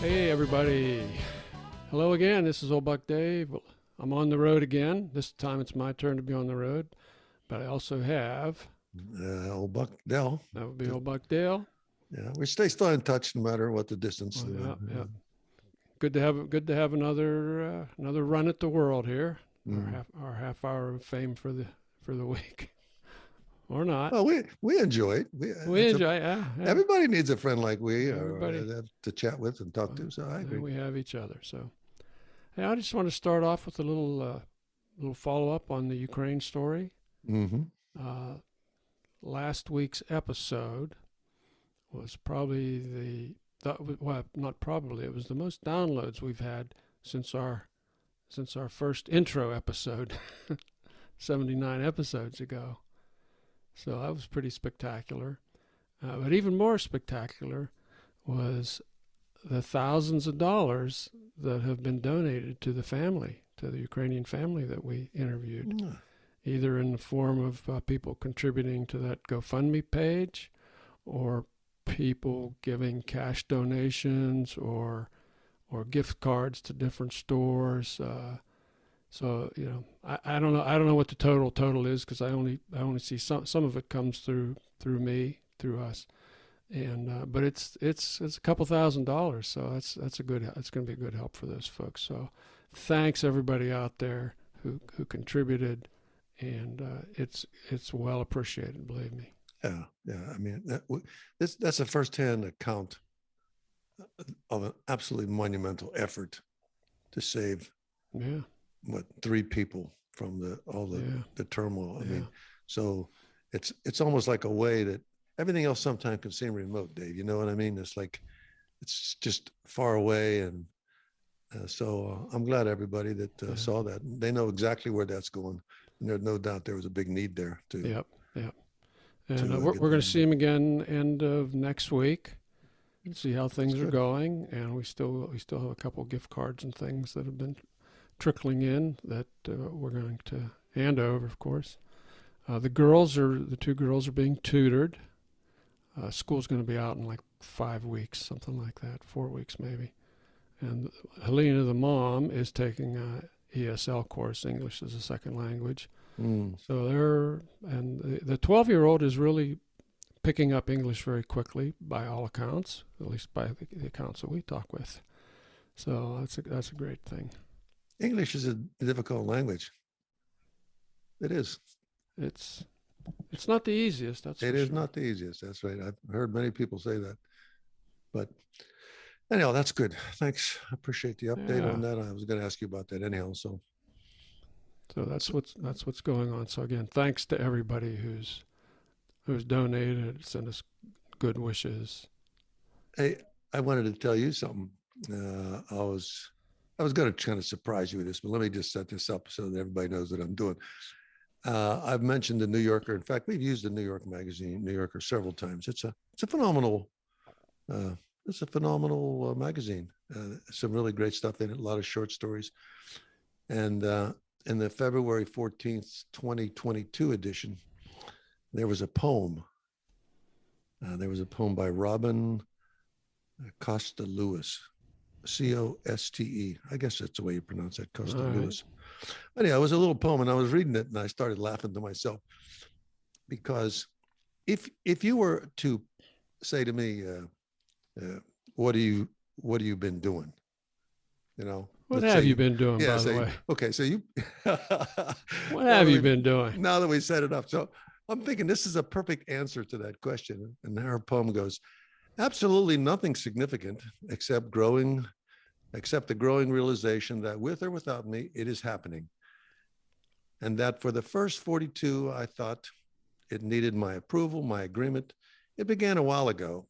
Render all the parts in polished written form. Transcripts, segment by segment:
Hey everybody. Hello again. This is Old Buck Dave. I'm on the road again. This time it's my turn to be on the road. But I also have Old Buck Dell. that would be Old Buck Dale. Yeah, we stay still in touch no matter what the distance. Yeah. Good to have another run at the world here. Our half hour of fame for the week. Or not. Well, we enjoy it. We enjoy it. Yeah. Everybody needs a friend like we to chat with and talk to. So I agree. We have each other. So, hey, I just want to start off with a little follow up on the Ukraine story. Mm-hmm. Last week's episode was probably not probably. It was the most downloads we've had since our first intro episode, 79 episodes ago. So that was pretty spectacular. But even more spectacular was the thousands of dollars that have been donated to the Ukrainian family that we interviewed, either in the form of people contributing to that GoFundMe page, or people giving cash donations, or gift cards to different stores. So I don't know what the total is, because I only see some of it comes through us, and but it's a couple $1,000, so it's going to be a good help for those folks. So thanks everybody out there who contributed, and it's well appreciated, believe me. Yeah. I mean, that's a firsthand account of an absolutely monumental effort to save. Yeah. 3 people from all the turmoil. I mean, so it's almost like a way that everything else sometimes can seem remote, Dave. You know what I mean? It's like it's just far away, and so I'm glad everybody that saw that. They know exactly where that's going, and there's no doubt there was a big need there too. Yep. And we're going to see him again end of next week. See how things are going, and we still have a couple gift cards and things that have been trickling in that we're going to hand over, of course. The 2 girls are being tutored. School's going to be out in like 5 weeks, something like that, 4 weeks maybe. And Helena, the mom, is taking a ESL course, English as a second language. So the 12-year-old is really picking up English very quickly, by all accounts, at least by the accounts that we talk with. So that's a great thing. English is a difficult language. It is. It's not the easiest. It is not the easiest. That's right. I've heard many people say that. But anyhow, that's good. Thanks. I appreciate the update on that. I was going to ask you about that anyhow. So that's what's going on. So again, thanks to everybody who's donated, sent us good wishes. Hey, I wanted to tell you something. I was going to kind of surprise you with this, but let me just set this up so that everybody knows what I'm doing. I've mentioned the New Yorker. In fact, we've used the New York magazine, New Yorker, several times. It's a phenomenal magazine. Some really great stuff in it. A lot of short stories. And in the February 14th, 2022 edition, there was a poem. There was a poem by Robin Coste Lewis. Coste. I guess that's the way you pronounce that, Coste Lewis. Anyhow, it was a little poem, and I was reading it, and I started laughing to myself, because if you were to say to me, what have you been doing? What have you been doing, by the way? Okay, so you. What have you been doing? Now that we set it up, so I'm thinking this is a perfect answer to that question, and her poem goes. Absolutely nothing significant except the growing realization that with or without me, it is happening. And that for the first 42, I thought it needed my approval, my agreement. It began a while ago.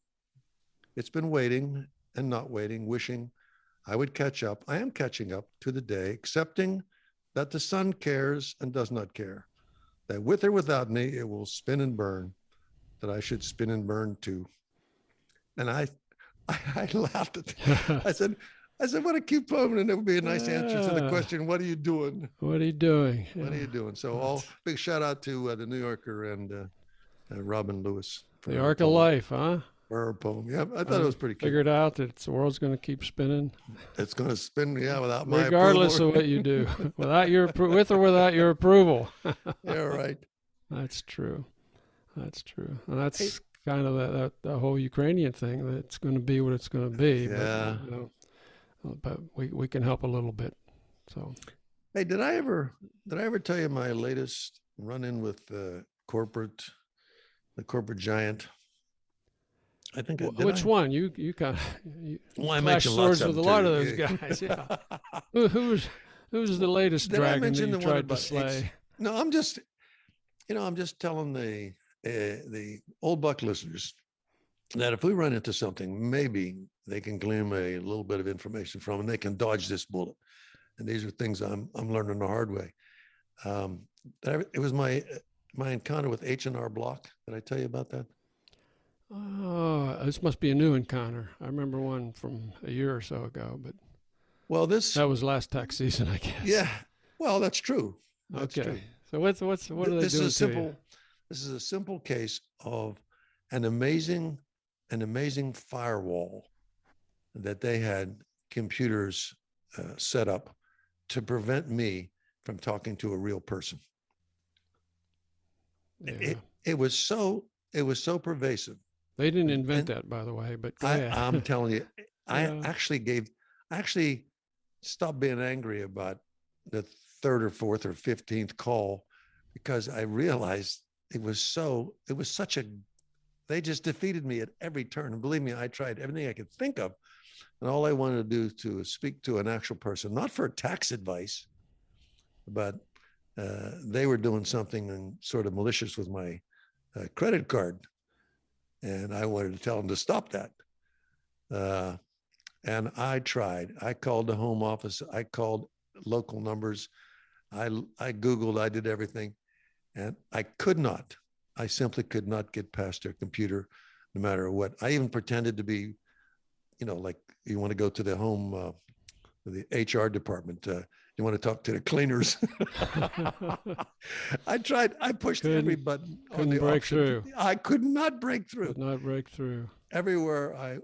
It's been waiting and not waiting, wishing I would catch up. I am catching up to the day, accepting that the sun cares and does not care, that with or without me, it will spin and burn, that I should spin and burn too. And I laughed at that. I said, what a cute poem. And it would be a nice answer to the question, what are you doing? What are you doing? What are you doing? So big shout out to the New Yorker and Robin Lewis. The Arc of Life, huh? Or a poem. Yeah, I thought it was pretty cute. Figured out that the world's going to keep spinning. It's going to spin, yeah, without my regardless approval. of what you do, without your with or without your approval. Yeah, right. That's true. That's true, and that's Hey, kind of the whole Ukrainian thing. That it's going to be what it's going to be. yeah. But we can help a little bit. So, Hey, did I ever tell you my latest run-in with the corporate giant? I think I did. Which one? You kind of Well, I clash mentioned swords lots of with a them lot too. of those guys. Yeah. Who's the latest Did I dragon that mention you the one tried to about slay? No, I'm just telling the old buck listeners that if we run into something, maybe they can glean a little bit of information from, and they can dodge this bullet. And these are things I'm learning the hard way. It was my encounter with H&R Block. Did I tell you about that? Oh, this must be a new encounter. I remember one from a year or so ago, but Well, that was last tax season, I guess. yeah, well, that's true. That's okay. true. So what are they doing to you? This is a simple case of an amazing firewall that they had computers set up to prevent me from talking to a real person. Yeah. It was so pervasive. They didn't invent that, by the way, but I'm telling you, Yeah. I actually stopped being angry about the third or fourth or 15th call, because I realized they just defeated me at every turn. And believe me, I tried everything I could think of. And all I wanted to do to speak to an actual person, not for tax advice, but they were doing something sort of malicious with my credit card. And I wanted to tell them to stop that. And I tried. I called the home office. I called local numbers. I Googled. I did everything. And I simply could not get past their computer, no matter what. I even pretended to be, like you want to go to the home, the HR department. You want to talk to the cleaners. I tried. I pushed every button on the break option. through. I could not break through. Could not break through. Everywhere I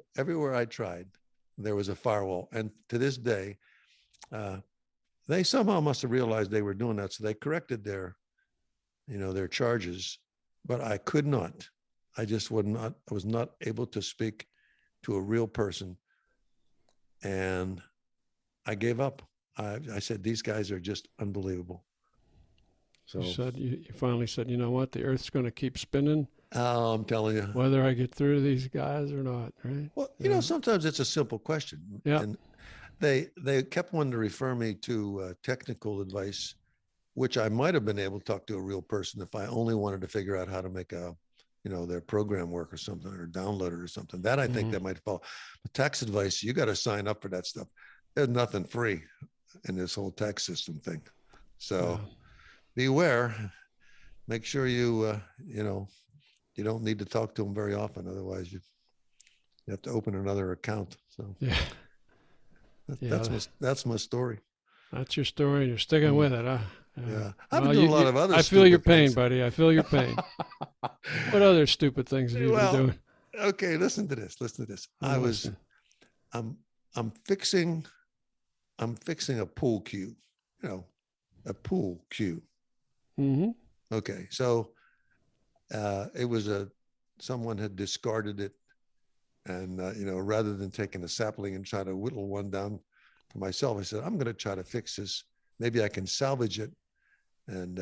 tried, there was a firewall. And to this day, they somehow must have realized they were doing that. So they corrected their charges, but I could not. I was not able to speak to a real person. And I gave up. I said, these guys are just unbelievable. So you finally said, you know what, the Earth's going to keep spinning. Oh, I'm telling you. Whether I get through to these guys or not, right? Well, sometimes it's a simple question. Yeah. And they kept wanting to refer me to technical advice, which I might have been able to talk to a real person if I only wanted to figure out how to make their program work or something, or download it or something. That I think that might fall. But tax advice, you got to sign up for that stuff. There's nothing free in this whole tax system thing. So beware. Make sure you don't need to talk to them very often. Otherwise, you have to open another account. So that's my story. That's your story. You're sticking with it, huh? Yeah, I've been doing a lot of other. I feel your pain, things. buddy. I feel your pain. What other stupid things have you been doing? Okay, listen to this. I'm fixing a pool cue. A pool cue. Mm-hmm. Okay, so it was someone had discarded it, and rather than taking a sapling and try to whittle one down for myself, I said, I'm going to try to fix this. Maybe I can salvage it, and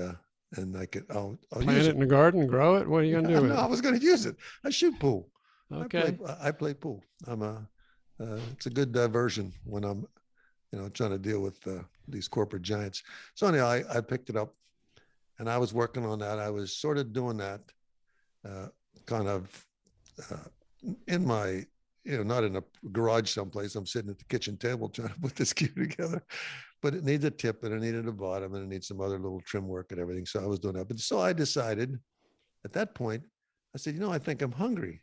I could I'll plant use it in the garden, grow it. What are you going to do with it? I was going to use it. I shoot pool. Okay. I play pool. It's a good diversion when I'm trying to deal with these corporate giants. So anyhow, I picked it up, and I was working on that. I was sort of doing that kind of in my, not in a garage someplace. I'm sitting at the kitchen table trying to put this cue together, but it needs a tip and it needed a bottom and it needs some other little trim work and everything. So I was doing that. But so I decided at that point, I said, I think I'm hungry.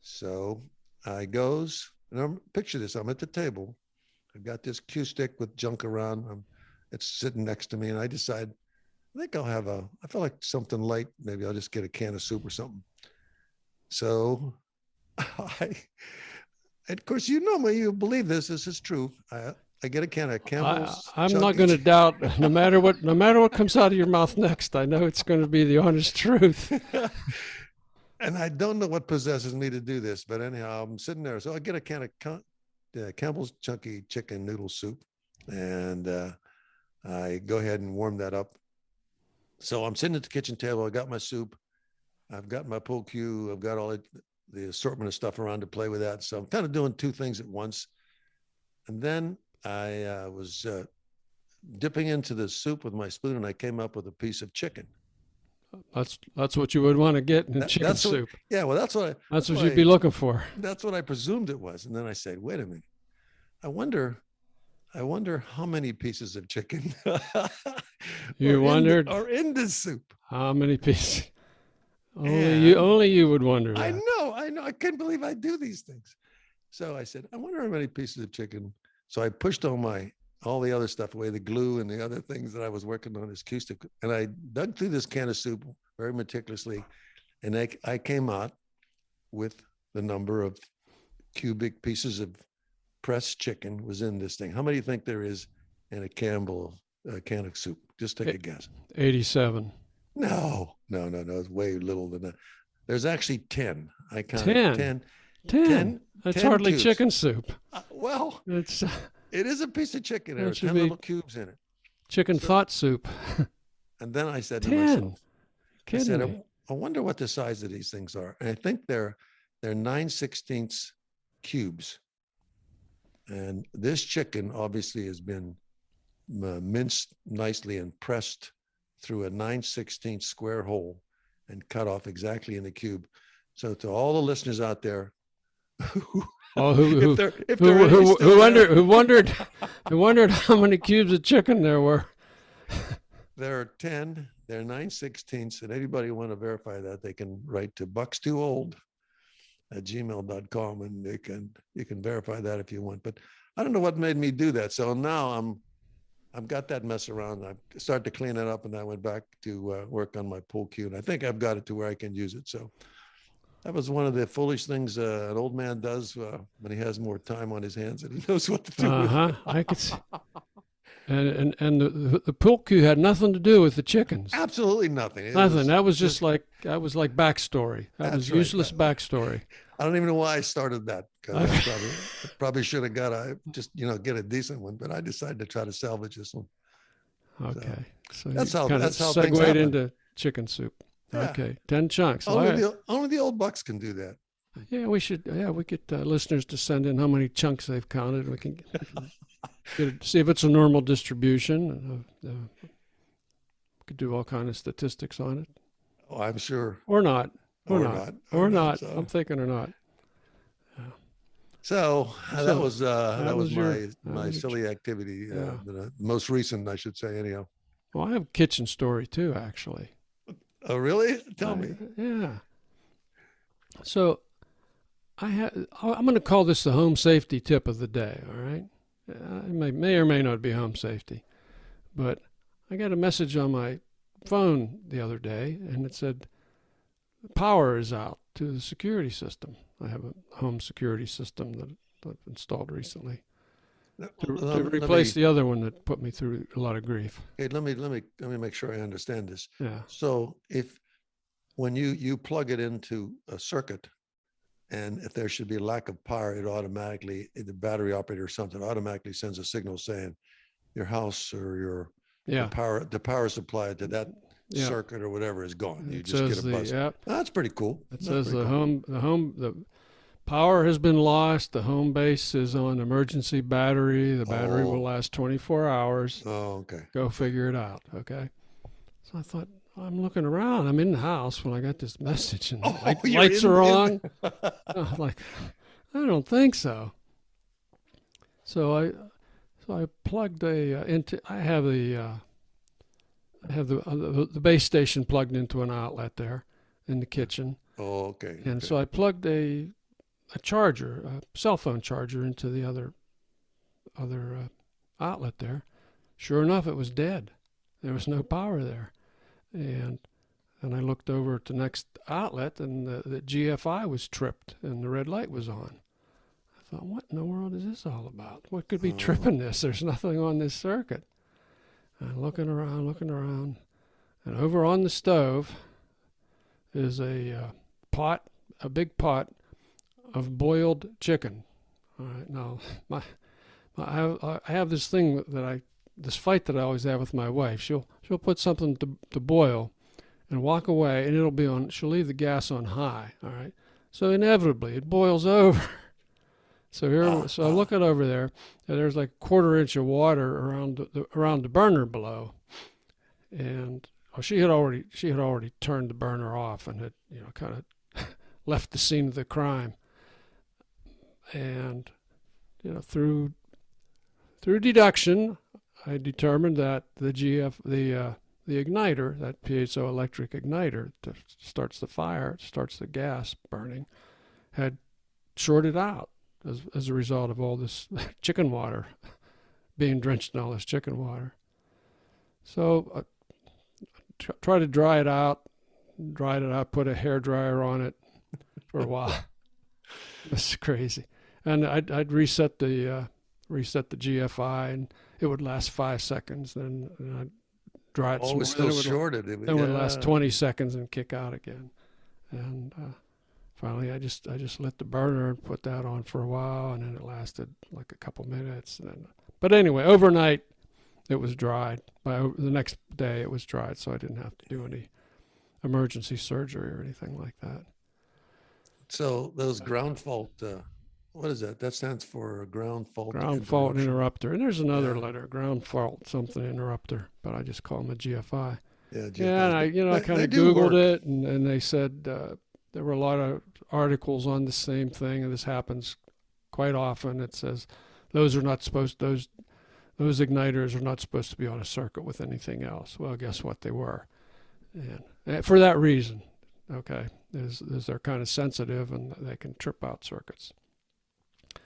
So I goes, and picture this, I'm at the table. I've got this cue stick with junk around. It's sitting next to me, and I decide, I think I feel like something light. Maybe I'll just get a can of soup or something. So I, and of course, you know me, you believe this. This is true. I get a can of Campbell's I'm not chunky. going to doubt, no matter what comes out of your mouth next. I know it's going to be the honest truth. And I don't know what possesses me to do this, but anyhow, I'm sitting there. So I get a can of Campbell's chunky chicken noodle soup, and I go ahead and warm that up. So I'm sitting at the kitchen table. I got my soup. I've got my pool cue. I've got all the assortment of stuff around to play with that. So I'm kind of doing two things at once. And then I was dipping into the soup with my spoon, and I came up with a piece of chicken. That's what you would want to get in chicken soup. Yeah, well, that's what you'd be looking for. That's what I presumed it was. And then I said, wait a minute. I wonder how many pieces of chicken you wondered are in this soup. How many pieces? Only you would wonder that. I know. I can't believe I do these things. So I said, I wonder how many pieces of chicken. So I pushed all the other stuff away, the glue and the other things that I was working on, this acoustic, and I dug through this can of soup very meticulously, and I came out with the number of cubic pieces of pressed chicken was in this thing. How many do you think there is in a Campbell can of soup? Just take a guess. 87. No. It's way little than that. There's actually 10. I counted 10. That's 10 hardly cubes. Chicken soup. It is a piece of chicken. There are 10 little cubes in it. Chicken thought soup. And then I said 10. to myself, Kidding me. I wonder what the size of these things are. And I think they're 9/16 cubes. And this chicken obviously has been minced nicely and pressed through a 9/16 square hole and cut off exactly in the cube. So to all the listeners out there who wondered how many cubes of chicken there were. There are 10. They're 9/16, and anybody want to verify that, they can write to buckstwoold@gmail.com, and you can verify that if you want. But I don't know what made me do that. So now I've got that mess around. I started to clean it up, and I went back to work on my pool cue, and I think I've got it to where I can use it. So that was one of the foolish things an old man does when he has more time on his hands and he knows what to do. I could see. And the pool cue had nothing to do with the chickens. Absolutely nothing. That was just like backstory. That was useless backstory. I don't even know why I started that, because I probably should have got get a decent one, but I decided to try to salvage this one. Okay, so that's how segued into chicken soup. Yeah. Okay, 10 chunks. Only the old bucks can do that. Yeah, we should. Yeah, we get listeners to send in how many chunks they've counted. We can see if it's a normal distribution. We could do all kinds of statistics on it. Oh, I'm sure. Or not. Or not. So. I'm thinking or not. Yeah. So that was my silly activity. The most recent, I should say, anyhow. Well, I have a kitchen story too, actually. Oh, really? Tell me. Yeah. So I'm going to call this the home safety tip of the day, all right? It may or may not be home safety, but I got a message on my phone the other day, and it said, power is out to the security system. I have a home security system that I've installed recently to replace the other one that put me through a lot of grief. Okay, let me make sure I understand this. Yeah. So when you plug it into a circuit, and if there should be a lack of power, it automatically, the battery operator or something automatically sends a signal saying your house or the power supply to that circuit or whatever is gone. You just get a buzz. That's pretty cool. It says the power has been lost. The home base is on emergency battery. The battery will last 24 hours. Oh, okay. Go figure it out. Okay. So I thought, I'm looking around. I'm in the house when I got this message, and lights are on. I don't think so. So I plugged into. I have the base station plugged into an outlet there in the kitchen. Oh, okay. And so I plugged a charger, a cell phone charger, into the other outlet there. Sure enough, it was dead. There was no power there. And and I looked over at the next outlet, and the GFI was tripped, and the red light was on. I thought, what in the world is this all about? What could be tripping this? There's nothing on this circuit. And looking around, and over on the stove is a big pot of boiled chicken. All right, now I have this thing this fight that I always have with my wife. She'll put something to boil, and walk away, and she'll leave the gas on high. All right, so inevitably it boils over. So I'm looking over there, and there's like a 1/4 inch of water around the burner below, and she had already turned the burner off and had kind of left the scene of the crime, and through deduction, I determined that the igniter, that piezoelectric igniter that starts the fire, starts the gas burning, had shorted out as a result of all this chicken water, being drenched in all this chicken water. So I tried to dry it out, put a hairdryer on it for a while. It's crazy. And I'd reset the GFI, and it would last 5 seconds. Then I'd dry it some more. It's still shorted. Then it would last 20 seconds and kick out again. And finally, I just lit the burner and put that on for a while, and then it lasted like a couple minutes. But anyway, overnight it was dried. By the next day it was dried, so I didn't have to do any emergency surgery or anything like that. So those ground fault, what is that? That stands for ground fault. Ground fault interrupter. And there's another letter, ground fault something interrupter, but I just call them a GFI. Yeah, GFI. Yeah, and I kind of Googled it, and they said there were a lot of articles on the same thing, and this happens quite often. It says those igniters are not supposed to be on a circuit with anything else. Well, guess what? They were, and for that reason, okay, is they're kind of sensitive and they can trip out circuits.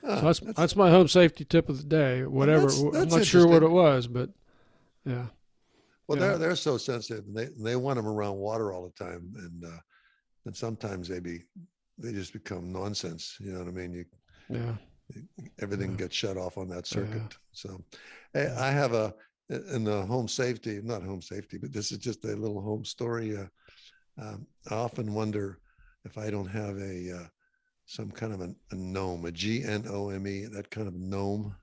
So that's my home safety tip of the day. Whatever, I'm not sure what it was, but yeah. Well, they're so sensitive, and they want them around water all the time, and sometimes they just become nonsense. You know what I mean? Everything gets shut off on that circuit. Yeah. So, hey, I have in the home safety, not home safety, but this is just a little home story. I often wonder if I don't have some kind of a gnome, a GNOME, that kind of gnome.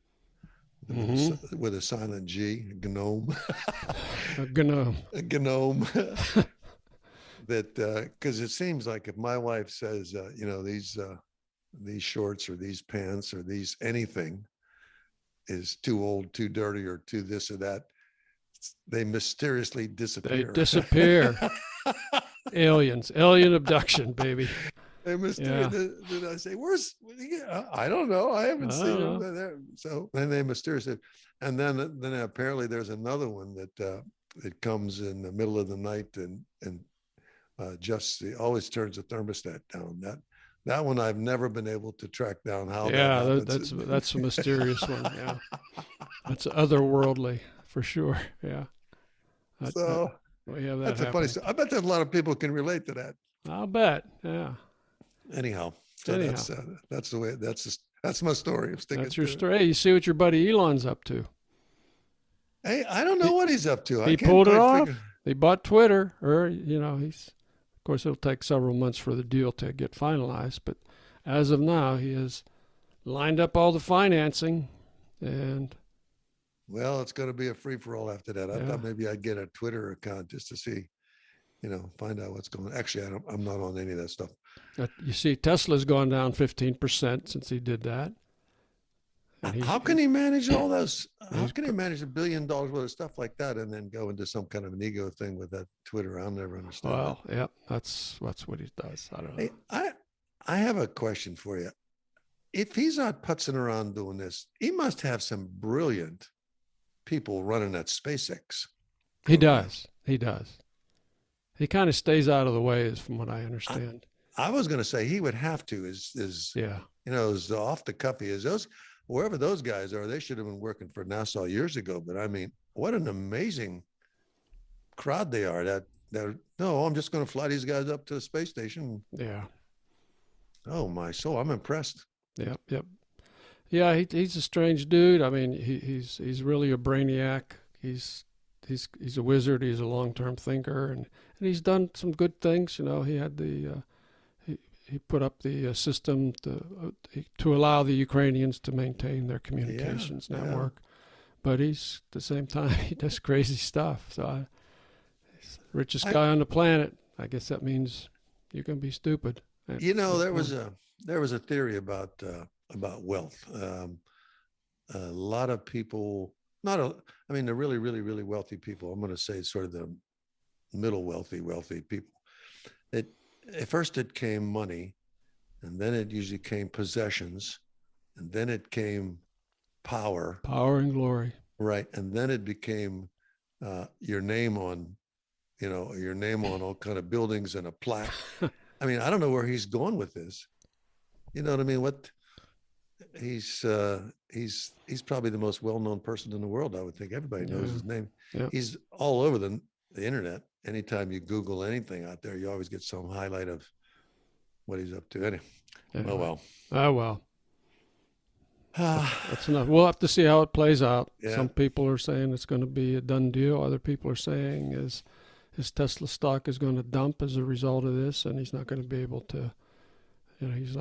Mm-hmm. With a silent G, gnome. A gnome. A gnome. That because it seems like if my wife says, these shorts or these pants or these anything is too old, too dirty, or too this or that, they mysteriously disappear. They disappear. Alien abduction, baby. They mysteriously. Then I say, "Where's?" I don't know. I haven't seen them there. So then they mysteriously, and then apparently there's another one that it comes in the middle of the night and always turns the thermostat down. That one I've never been able to track down how. Yeah, that's a mysterious one. Yeah, that's otherworldly for sure. Yeah. We have that. That's a funny story. I bet that a lot of people can relate to that. I'll bet. Yeah. Anyhow, that's the way. That's my story. That's your story. Hey, you see what your buddy Elon's up to? Hey, I don't know what he's up to. He pulled it off. He bought Twitter, or he's. Of course, it'll take several months for the deal to get finalized, but as of now, he has lined up all the financing, and. Well, it's going to be a free-for-all after that. I thought maybe I'd get a Twitter account just to see, find out what's going on. Actually, I'm not on any of that stuff. You see, Tesla's gone down 15% since he did that. How can he manage all those? How can he manage $1 billion worth of stuff like that and then go into some kind of an ego thing with that Twitter? I'll never understand. Well, yeah, that's what he does. I don't know. Hey, I have a question for you. If he's not putzing around doing this, he must have some brilliant people running at SpaceX. He does. He kind of stays out of the way, is from what I understand. I was going to say he would have to. As off the cuff he is. Wherever those guys are, they should have been working for NASA years ago. But I mean, what an amazing crowd they are! That No, I'm just going to fly these guys up to the space station. Yeah. Oh my soul, I'm impressed. Yep. Yep. Yeah, he's a strange dude. I mean, he's really a brainiac. He's a wizard. He's a long-term thinker, and he's done some good things. You know, he had he put up the system to allow the Ukrainians to maintain their communications network. But he's at the same time he does crazy stuff. So he's the richest guy on the planet. I guess that means you can be stupid. You know, there was a theory about wealth. A lot of people, I mean, the really, really, really wealthy people. I'm going to say sort of the middle wealthy people. At first it came money, and then it usually came possessions, and then it came power and glory. Right, and then it became your name on all kind of buildings and a plaque. I mean, I don't know where he's going with this. You know what I mean? What he's probably the most well-known person in the world. I would think everybody knows his name. Yeah. He's all over the internet. Anytime you Google anything out there, you always get some highlight of what he's up to. Anyway. Oh well. That's enough. We'll have to see how it plays out. Yeah. Some people are saying it's going to be a done deal. Other people are saying his Tesla stock is going to dump as a result of this, and he's not going to be able to, use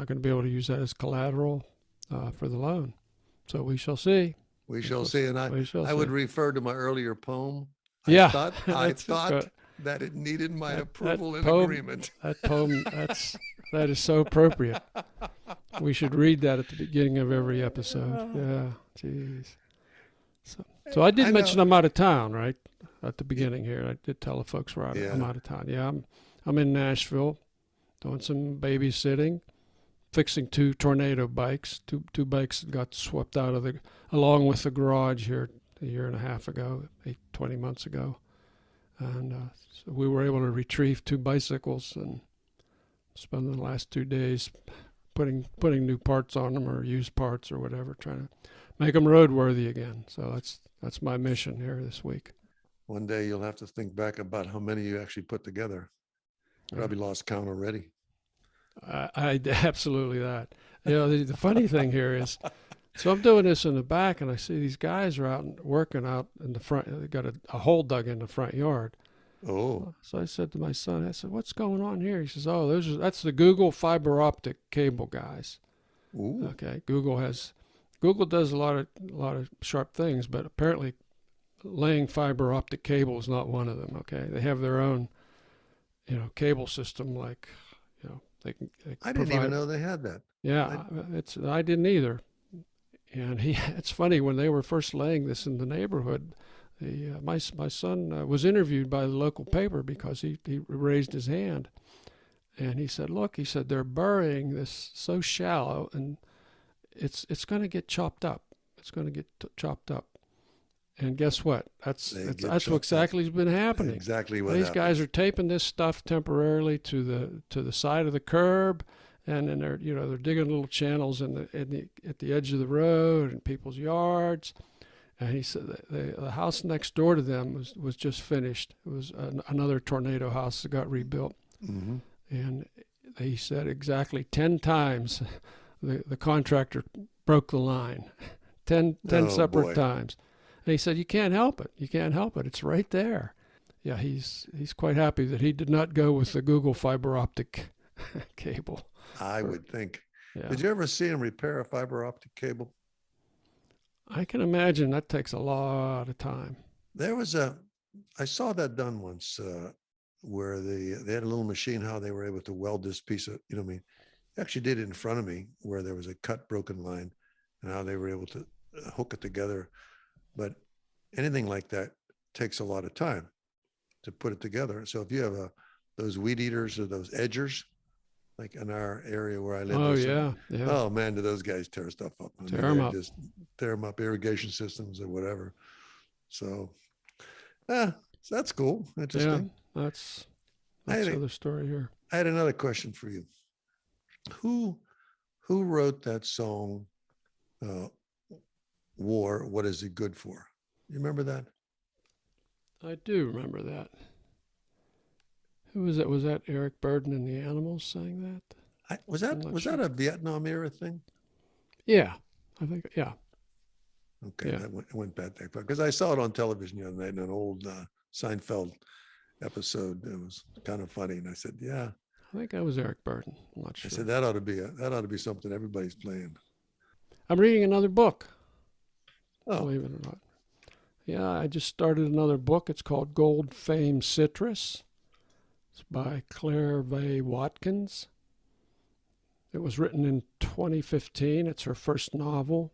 that as collateral for the loan. So we shall see. We shall see. And I would refer to my earlier poem. I thought that it needed my approval and poem, agreement. That poem, that is so appropriate. We should read that at the beginning of every episode. Yeah, jeez. So I did mention I'm out of town, right? At the beginning here, I did tell the folks I'm out of town. Yeah, I'm in Nashville, doing some babysitting, fixing two tornado bikes. Two bikes that got swept out of along with the garage here a year and a half ago, 20 months ago. And so we were able to retrieve two bicycles and spend the last 2 days putting new parts on them or used parts or whatever, trying to make them roadworthy again. So that's my mission here this week. One day you'll have to think back about how many you actually put together. Probably lost count already. I absolutely that. You know, the funny thing here is, so I'm doing this in the back, and I see these guys are out working out in the front. They got a hole dug in the front yard. Oh. So I said to my son, I said, "What's going on here?" He says, "Oh, that's the Google fiber optic cable guys." Ooh. Okay, Google does a lot of sharp things, but apparently laying fiber optic cable is not one of them. Okay, they have their own, cable system. Like, they I didn't even know they had that. Yeah, I didn't either. And it's funny, when they were first laying this in the neighborhood, my son was interviewed by the local paper because he raised his hand, and he said, "Look," he said, "they're burying this so shallow, and it's going to get chopped up. It's going to get chopped up." And guess what? That's what exactly has been happening. Exactly what these guys are taping this stuff temporarily to the side of the curb, and then they're digging little channels at the edge of the road and people's yards. And he said the house next door to them was just finished. It was another tornado house that got rebuilt. Mm-hmm. And he said exactly 10 times the contractor broke the line. 10 separate times. And he said, you can't help it. You can't help it. It's right there. Yeah, he's quite happy that he did not go with the Google fiber optic cable. I would think. Yeah. Did you ever see him repair a fiber optic cable? I can imagine that takes a lot of time. I saw that done once where they had a little machine, how they were able to weld this piece of, they actually did it in front of me where there was a broken line, and how they were able to hook it together. But anything like that takes a lot of time to put it together. So if you have those weed eaters or those edgers, like in our area where I live. Oh, yeah. Oh, man, do those guys tear stuff up. Tear them up. Just tear them up, irrigation systems or whatever. So, that's cool. Interesting. Yeah, that's another story here. I had another question for you. Who wrote that song, War, What Is It Good For? You remember that? I do remember that. Who was that? Was that Eric Burden and the Animals sang that? Was I'm that not was sure. that a Vietnam era thing? Yeah, I think. Yeah, Okay, yeah. that went back there because I saw it on television the other night in an old Seinfeld episode. It was kind of funny, and I said, "Yeah." I think that was Eric Burden. I'm not I sure. said that ought to be something everybody's playing. I'm reading another book. Oh, Believe it or not. Yeah, I just started another book. It's called Gold Fame Citrus. It's by Claire Vaye Watkins. It was written in 2015. It's her first novel.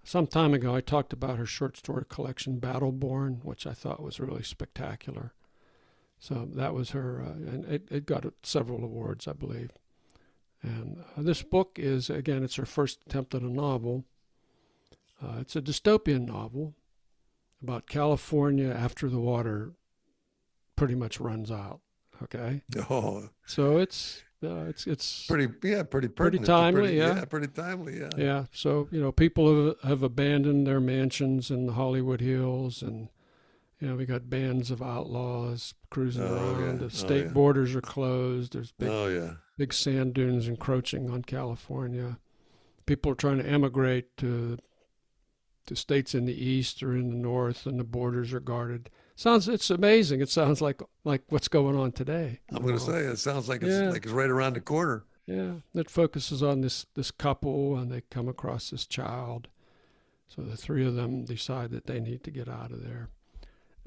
Some time ago, I talked about her short story collection, Battleborn, which I thought was really spectacular. So that was her, and it got several awards, I believe. And this book is, again, it's her first attempt at a novel. It's a dystopian novel about California after the water pretty much runs out. Okay. oh, So it's pretty pertinent. timely, yeah. Pretty timely, yeah. Yeah. So people have abandoned their mansions in the Hollywood Hills, and we got bands of outlaws cruising around. Yeah. The state borders are closed. There's big sand dunes encroaching on California. People are trying to emigrate to states in the east or in the north, and the borders are guarded. It's amazing. It sounds like what's going on today. I'm going to say it sounds like it's right around the corner. Yeah, it focuses on this couple, and they come across this child. So the three of them decide that they need to get out of there,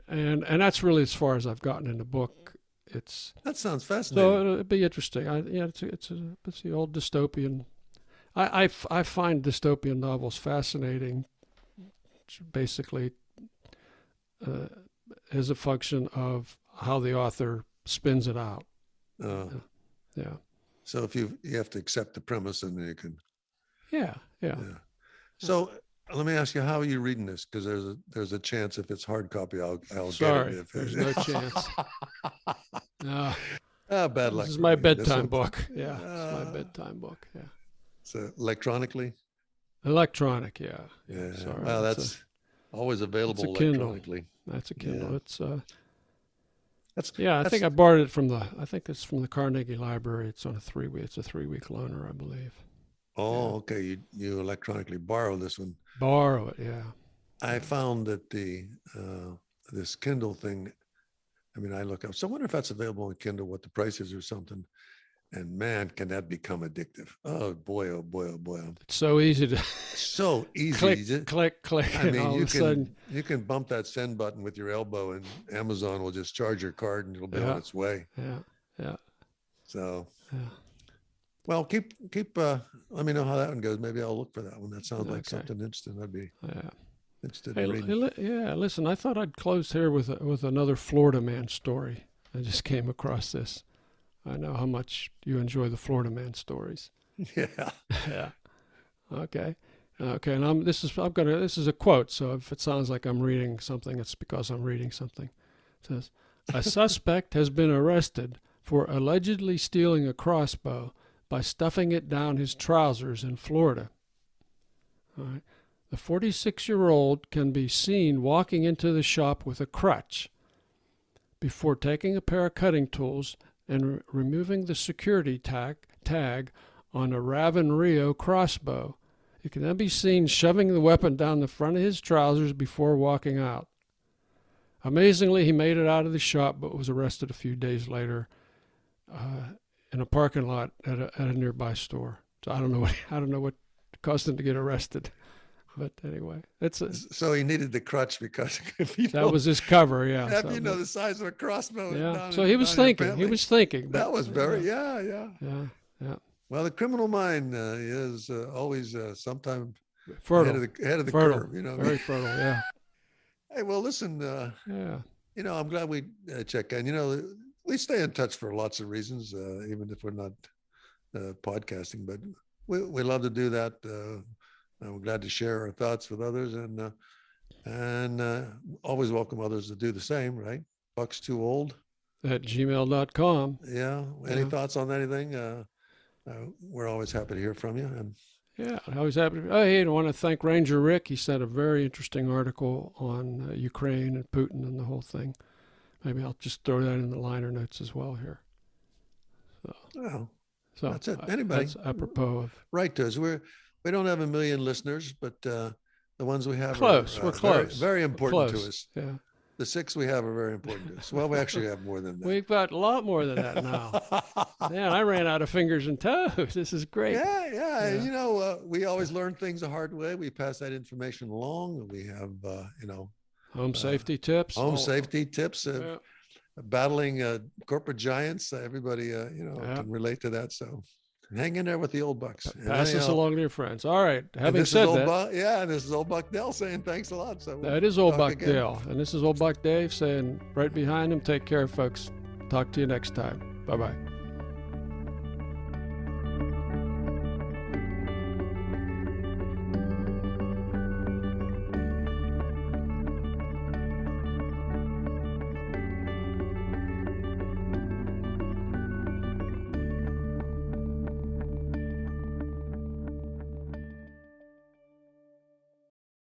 and that's really as far as I've gotten in the book. That sounds fascinating. So it'll be interesting. It's the old dystopian. I find dystopian novels fascinating. Basically, as a function of how the author spins it out. Yeah. So if you have to accept the premise, and then you can. Yeah. So let me ask you, how are you reading this? Because there's a chance if it's hard copy, I'll Sorry, get it. There's no chance. No. Bad luck. This is my bedtime book. Yeah, it's my bedtime book. Yeah. So electronically. Electronic, yeah. Sorry. Well, that's always available electronically. That's a Kindle. Yeah. I think I borrowed it from it's from the Carnegie Library. It's on a 3-week loaner, I believe. Oh, okay. You electronically borrow this one. Borrow it, yeah. I found that this Kindle thing, I look up. So I wonder if that's available on Kindle, what the price is or something. And man, can that become addictive? Oh boy, oh boy, oh boy. It's so easy to click. You can bump that send button with your elbow, and Amazon will just charge your card, and it'll be on its way. Yeah. So, well, keep. Let me know how that one goes. Maybe I'll look for that one. That sounds like something interesting. I'd be interested in reading. Listen, I thought I'd close here with another Florida man story. I just came across this. I know how much you enjoy the Florida man stories. Yeah. Yeah. Okay. And this is a quote. So if it sounds like I'm reading something, it's because I'm reading something. It says, "A suspect has been arrested for allegedly stealing a crossbow by stuffing it down his trousers in Florida." All right. The 46-year-old can be seen walking into the shop with a crutch before taking a pair of cutting tools and removing the security tag on a Raven Rio crossbow. He can then be seen shoving the weapon down the front of his trousers before walking out. Amazingly, he made it out of the shop, but was arrested a few days later in a parking lot at a nearby store. So I don't know what caused him to get arrested. But anyway, so he needed the crutch because that was his cover. Yeah. If you know the size of a crossbow. Yeah. So he was thinking. That was very. Yeah. Well, the criminal mind is always sometime fertile. ahead of the fertile. curve. Very fertile. Yeah. Hey, well, listen. I'm glad we check in. We stay in touch for lots of reasons, even if we're not podcasting. But we love to do that. We're glad to share our thoughts with others, and always welcome others to do the same, right? Buckstwoold at gmail.com. Yeah. Any thoughts on anything? We're always happy to hear from you. And always happy. I want to thank Ranger Rick. He sent a very interesting article on Ukraine and Putin and the whole thing. maybe I'll just throw that in the liner notes as well here. Well, So that's it. Anybody, that's apropos of write to us. We don't have a million listeners, but the ones we have close. are We're close. very, very important close. to us. Yeah, The 6 we have are very important to us. Well, we actually have more than that. we've got a lot more than that now. Man, I ran out of fingers and toes. This is great. Yeah. You know, we always learn things the hard way. We pass that information along. We have, Home safety tips. Safety tips. Battling corporate giants. Everybody, can relate to that. So hang in there with the old bucks. Pass this along to your friends. All right. Having this said is that, this is old Buck Dell saying thanks a lot. So that is old Buck Dale, and this is old Buck Dave saying right behind him, take care, folks. Talk to you next time. Bye-bye.